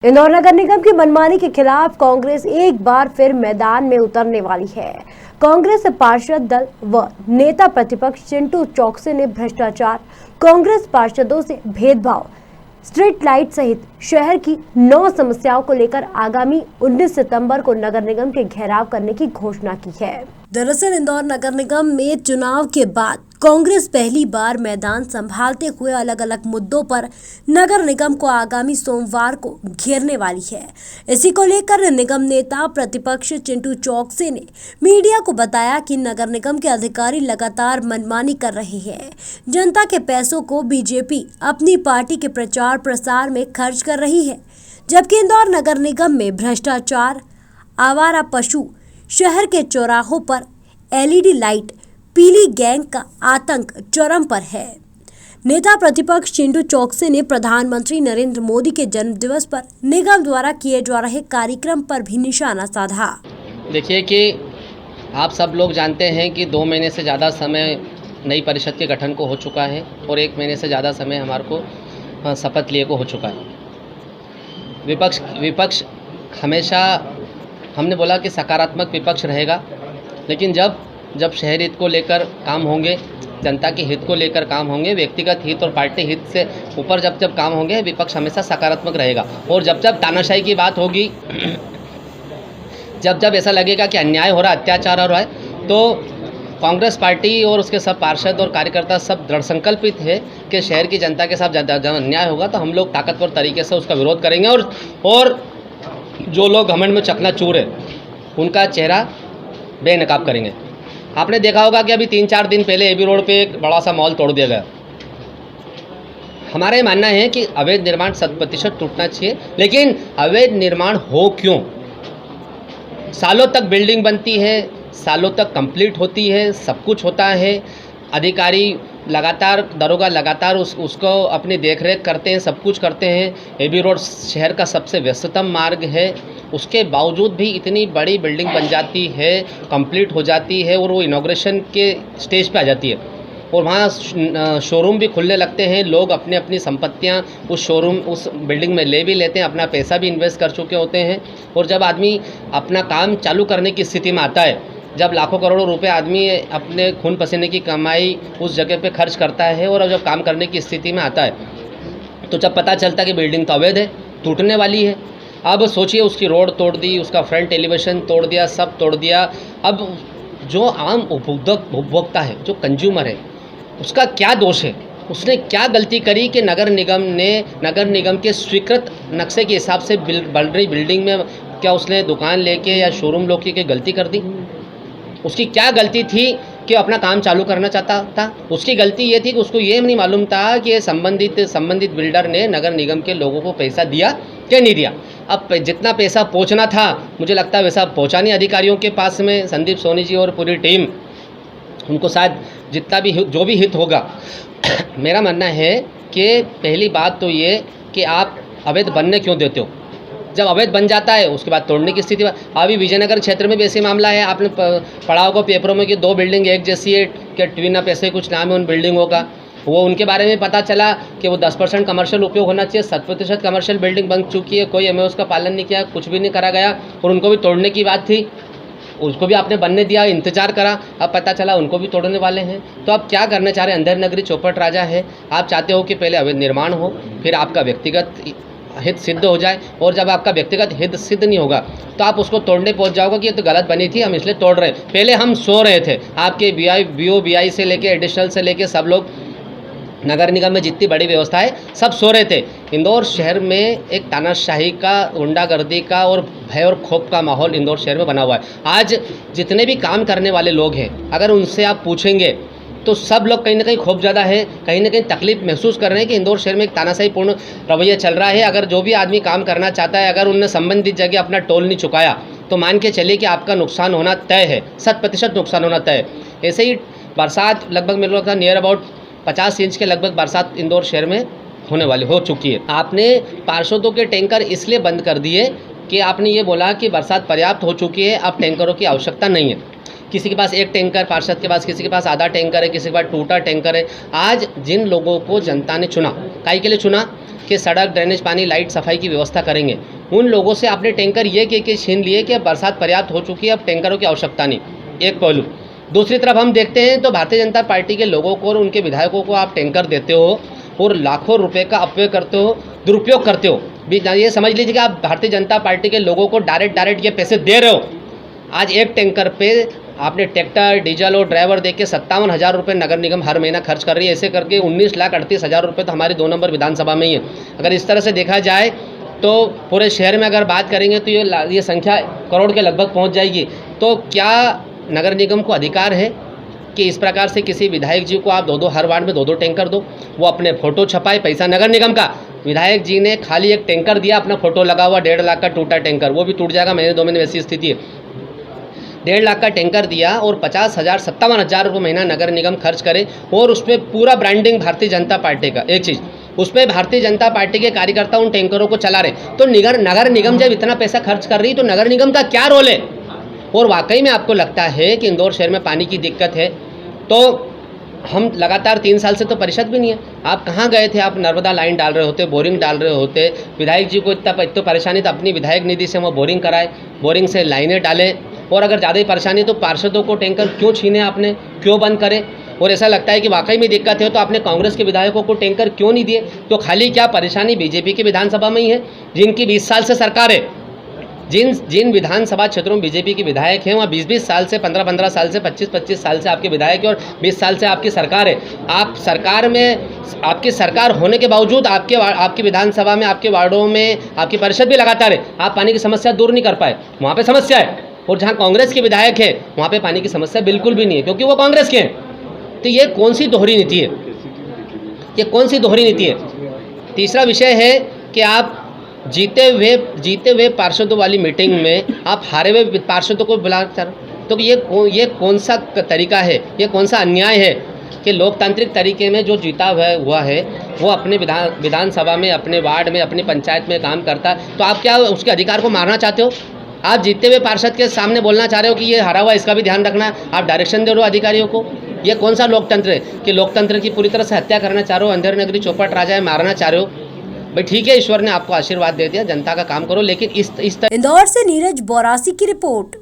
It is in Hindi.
इंदौर नगर निगम की मनमानी के खिलाफ कांग्रेस एक बार फिर मैदान में उतरने वाली है। कांग्रेस पार्षद दल व नेता प्रतिपक्ष चिंटू चौकसे ने भ्रष्टाचार, कांग्रेस पार्षदों से भेदभाव, स्ट्रीट लाइट सहित शहर की 9 समस्याओं को लेकर आगामी 19 सितंबर को नगर निगम के घेराव करने की घोषणा की है। दरअसल इंदौर नगर निगम में चुनाव के बाद कांग्रेस पहली बार मैदान संभालते हुए अलग अलग मुद्दों पर नगर निगम को आगामी सोमवार को घेरने वाली है। इसी को लेकर निगम नेता प्रतिपक्ष चिंटू चौकसे ने मीडिया को बताया कि नगर निगम के अधिकारी लगातार मनमानी कर रहे हैं। जनता के पैसों को बीजेपी अपनी पार्टी के प्रचार प्रसार में खर्च कर रही है, जबकि इंदौर नगर निगम में भ्रष्टाचार, आवारा पशु, शहर के चौराहों पर एलईडी लाइट, पीली गैंग का आतंक चरम पर है। नेता प्रतिपक्ष चिंटू चौकसे ने प्रधानमंत्री नरेंद्र मोदी के जन्मदिवस पर निगम द्वारा किए जा रहे कार्यक्रम पर भी निशाना साधा। देखिए कि आप सब लोग जानते हैं कि 2 महीने से ज़्यादा समय नई परिषद के गठन को हो चुका है और 1 महीने से ज़्यादा समय हमारे को शपथ लिए को हो चुका है। विपक्ष हमेशा हमने बोला कि सकारात्मक विपक्ष रहेगा, लेकिन जब शहर हित को लेकर काम होंगे, जनता के हित को लेकर काम होंगे, व्यक्तिगत हित और पार्टी हित से ऊपर जब काम होंगे, विपक्ष हमेशा सकारात्मक रहेगा। और जब तानाशाही की बात होगी, जब ऐसा लगेगा कि अन्याय हो रहा है, अत्याचार हो रहा है, तो कांग्रेस पार्टी और उसके सब पार्षद और कार्यकर्ता सब दृढ़ संकल्पित है कि शहर की जनता के साथ जब अन्याय होगा तो हम लोग ताकतवर तरीके से उसका विरोध करेंगे और जो लोग घमंड में चकनाचूर है उनका चेहरा बेनकाब करेंगे। आपने देखा होगा कि अभी 3-4 दिन पहले एबी रोड पे एक बड़ा सा मॉल तोड़ दिया गया। हमारा ये मानना है कि अवैध निर्माण 100% टूटना चाहिए, लेकिन अवैध निर्माण हो क्यों? सालों तक बिल्डिंग बनती है, सालों तक कंप्लीट होती है, सब कुछ होता है, अधिकारी लगातार, दरोगा लगातार उसको अपनी देखरेख करते हैं, सब कुछ करते हैं। एबी रोड शहर का सबसे व्यस्ततम मार्ग है, उसके बावजूद भी इतनी बड़ी बिल्डिंग बन जाती है, कंप्लीट हो जाती है और वो इनॉग्रेशन के स्टेज पे आ जाती है और वहाँ शोरूम भी खुलने लगते हैं। लोग अपने अपनी संपत्तियाँ उस बिल्डिंग में ले भी लेते हैं, अपना पैसा भी इन्वेस्ट कर चुके होते हैं। और जब आदमी अपना काम चालू करने की स्थिति में आता है, जब लाखों करोड़ों रुपए आदमी अपने खून पसीने की कमाई उस जगह पे खर्च करता है और जब काम करने की स्थिति में आता है, तो जब पता चलता है कि बिल्डिंग तो अवैध है, टूटने वाली है, अब सोचिए उसकी रोड तोड़ दी, उसका फ्रंट एलिवेशन तोड़ दिया, सब तोड़ दिया। अब जो आम उपभोक्ता है, जो कंज्यूमर है, उसका क्या दोष है? उसने क्या गलती करी कि नगर निगम के स्वीकृत नक्शे के हिसाब से बन रही बिल्डिंग में क्या उसने दुकान लेके या शोरूम लेके के गलती कर दी? उसकी क्या गलती थी कि अपना काम चालू करना चाहता था? उसकी गलती ये थी कि उसको ये नहीं मालूम था कि संबंधित बिल्डर ने नगर निगम के लोगों को पैसा दिया क्या नहीं दिया। अब जितना पैसा पहुंचना था, मुझे लगता है वैसा पहुंचा नहीं अधिकारियों के पास में। संदीप सोनी जी और पूरी टीम, उनको शायद जितना भी जो भी हित होगा मेरा मानना है कि पहली बात तो ये कि आप अवैध बनने क्यों देते हो? जब अवैध बन जाता है उसके बाद तोड़ने की स्थिति। अभी विजयनगर क्षेत्र में भी ऐसे मामला है, आपने पढ़ा होगा पेपरों में कि 2 बिल्डिंग एक जैसी है, कि ट्विन अप ऐसे कुछ नाम है उन बिल्डिंगों का। वो उनके बारे में पता चला कि वो 10% कमर्शियल उपयोग होना चाहिए, 7% कमर्शियल बिल्डिंग बन चुकी है, कोई एमओएस का पालन नहीं किया, कुछ भी नहीं करा गया और उनको भी तोड़ने की बात थी, उसको भी आपने बनने दिया, इंतजार करा, अब पता चला उनको भी तोड़ने वाले हैं। तो आप क्या करना चाह रहे हैं? अंधेर नगरी चौपट राजा है। आप चाहते हो कि पहले अवैध निर्माण हो, फिर आपका व्यक्तिगत हित सिद्ध हो जाए, और जब आपका व्यक्तिगत हित सिद्ध नहीं होगा तो आप उसको तोड़ने पहुंच जाओगे कि ये तो गलत बनी थी, हम इसलिए तोड़ रहे हैं। पहले हम सो रहे थे, आपके बीओ से लेके एडिशनल से लेके सब लोग, नगर निगम में जितनी बड़ी व्यवस्था है, सब सो रहे थे। इंदौर शहर में एक तानाशाही का, गुंडागर्दी का और भय और खौफ का माहौल इंदौर शहर में बना हुआ है। आज जितने भी काम करने वाले लोग हैं, अगर उनसे आप पूछेंगे तो सब लोग कहीं ना कहीं खौफ ज़्यादा है, कहीं ना कहीं तकलीफ महसूस कर रहे हैं कि इंदौर शहर में एक तानाशाही पूर्ण रवैया चल रहा है। अगर जो भी आदमी काम करना चाहता है, अगर उनने संबंधित जगह अपना टोल नहीं चुकाया तो मान के चलिए कि आपका नुकसान होना तय है, 100% नुकसान होना तय है। ऐसे ही बरसात लगभग मेरे को लगता है नियर अबाउट 50 इंच के लगभग बरसात इंदौर शहर में हो चुकी है। आपने पार्षदों के टैंकर इसलिए बंद कर दिए कि आपने ये बोला कि बरसात पर्याप्त हो चुकी है, अब टैंकरों की आवश्यकता नहीं है। किसी के पास 1 टैंकर पार्षद के पास, किसी के पास आधा टैंकर है, किसी के पास टूटा टैंकर है। आज जिन लोगों को जनता ने चुना, काहे के लिए चुना कि सड़क, ड्रेनेज, पानी, लाइट, सफाई की व्यवस्था करेंगे। उन लोगों से आपने टैंकर ये कह के छीन लिए कि अब बरसात पर्याप्त हो चुकी है, अब टैंकरों की आवश्यकता नहीं, एक पहलू। दूसरी तरफ हम देखते हैं तो भारतीय जनता पार्टी के लोगों को और उनके विधायकों को आप टैंकर देते हो और लाखों रुपए का अपव्यय करते हो, दुरुपयोग करते हो। ये समझ लीजिए कि आप भारतीय जनता पार्टी के लोगों को डायरेक्ट ये पैसे दे रहे हो। आज एक टैंकर पे आपने ट्रैक्टर, डीजल और ड्राइवर दे के 57,000 रुपये नगर निगम हर महीना खर्च कर रही है। ऐसे करके 19,38,000 रुपये तो हमारी 2 नंबर विधानसभा में ही है। अगर इस तरह से देखा जाए तो पूरे शहर में अगर बात करेंगे तो ये संख्या करोड़ के लगभग पहुंच जाएगी। तो क्या नगर निगम को अधिकार है कि इस प्रकार से किसी विधायक जी को आप दो हर वार्ड में 2 टैंकर दो, वो अपने फ़ोटो छपाए, पैसा नगर निगम का। विधायक जी ने खाली एक टैंकर दिया, अपना फ़ोटो लगा हुआ, 1.5 लाख का टूटा टैंकर, वो भी टूट जाएगा महीने 2 महीने, वैसी स्थिति है। 1.5 लाख का टैंकर दिया और 50,000 57,000 रुपये महीना नगर निगम खर्च करे और उसमें पूरा ब्रांडिंग भारतीय जनता पार्टी का। एक चीज़, उसमें भारतीय जनता पार्टी के कार्यकर्ता उन टैंकरों को चला रहे। तो नगर निगम जब इतना पैसा खर्च कर रही तो नगर निगम का क्या रोल है? और वाकई में आपको लगता है कि इंदौर शहर में पानी की दिक्कत है तो हम लगातार 3 साल से तो परिषद भी नहीं है। आप कहाँ गए थे? आप नर्मदा लाइन डाल रहे होते, बोरिंग डाल रहे होते। विधायक जी को इतना परेशानी तो अपनी विधायक निधि से वो बोरिंग कराए, बोरिंग से लाइनें डालें। और अगर ज़्यादा ही परेशानी तो पार्षदों को टैंकर क्यों छीने आपने, क्यों बंद करें? और ऐसा लगता है कि वाकई में दिक्कत है तो आपने कांग्रेस के विधायकों को टैंकर क्यों नहीं दिए? तो खाली क्या परेशानी बीजेपी की विधानसभा में ही है, जिनकी 20 साल से सरकार है। जिन विधानसभा क्षेत्रों में बीजेपी के विधायक हैं वहाँ 20-20 साल से, 15-15 साल से, 25-25 साल से आपके विधायक हैं और 20 साल से आपकी सरकार है। आप सरकार में, आपकी सरकार होने के बावजूद आपकी विधानसभा में, आपके वार्डों में आपकी परिषद भी लगातार है, आप पानी की समस्या दूर नहीं कर पाए। वहाँ पे समस्या है। और जहाँ कांग्रेस के विधायक है वहाँ पे पानी की समस्या बिल्कुल भी नहीं है, क्योंकि वो कांग्रेस के हैं। तो ये कौन सी दोहरी नीति है? ये कौन सी दोहरी नीति है? तीसरा विषय है कि आप जीते हुए पार्षदों वाली मीटिंग में आप हारे हुए पार्षदों को बुला कर, तो ये कौन सा तरीका है? ये कौन सा अन्याय है कि लोकतांत्रिक तरीके में जो जीता हुआ है वो अपने विधानसभा में, अपने वार्ड में, अपनी पंचायत में काम करता है, तो आप क्या उसके अधिकार को मारना चाहते हो? आप जीते हुए पार्षद के सामने बोलना चाह रहे हो कि ये हारा हुआ, इसका भी ध्यान रखना है, आप डायरेक्शन दे रहे हो अधिकारियों को। ये कौन सा लोकतंत्र है कि लोकतंत्र की पूरी तरह से हत्या करना चाह रहे हो, अंधेर नगरी चौपट राजा है, मारना चाह रहे हो? भाई ठीक है, ईश्वर ने आपको आशीर्वाद दे दिया, जनता का काम करो, लेकिन इस इंदौर से नीरज बोरासी की रिपोर्ट।